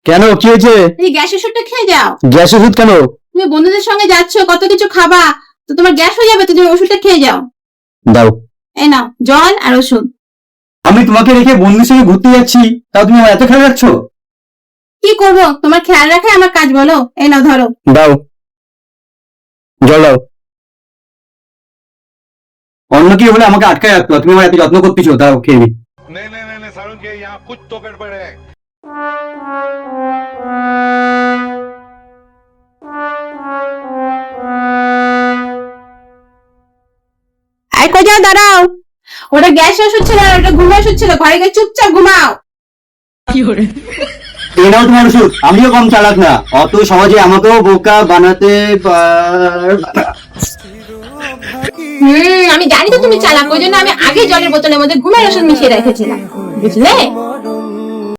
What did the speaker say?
কেন, কি হয়েছে? এই গ্যাস ওষুধটা খেয়ে যাও। গ্যাস ওষুধ কেন? তুমি বন্ধুদের সঙ্গে যাচ্ছ, কত কিছু খাবা, তো তোমার গ্যাস হয়ে যাবে, তো তুমি ওষুধটা খেয়ে যাও। দাও। এই নাও জল আর ওষুধ। আমি তোমাকে রেখে বন্ধুর সঙ্গে ঘুরতে যাচ্ছি, তাও তুমি আমার এত খেয়াল রাখছো? কি করব, তোমার খেয়াল রাখাই আমার কাজ, বলো। এই নাও ধরো। দাও, জল দাও। অন্য কি হলে আমাকে আটকায় রাখতো, তুমি আমার এত যত্ন করতেছো, দাও খেয়ে নি। नहीं नहीं नहीं नहीं सारुण के यहाँ कुछ तो गड़बड़ है। এই কই যাও, দাঁড়াও। ওটা গ্যাস ওষুধ ছিল না, ওটা ঘুম ওষুধ ছিল। ঘরে গিয়ে চুপচাপ ঘুমাও। এই নাও তোমার ওষুধ। আমিও কম চালাক না, অত সহজে আমাকেও বোকা বানাতে আমি জানি তো তুমি চালাক, ওই জন্য আমি আগে জলের বোতলের মধ্যে ঘুমের ওষুধ মিশিয়ে রেখেছিলাম, বুঝলে?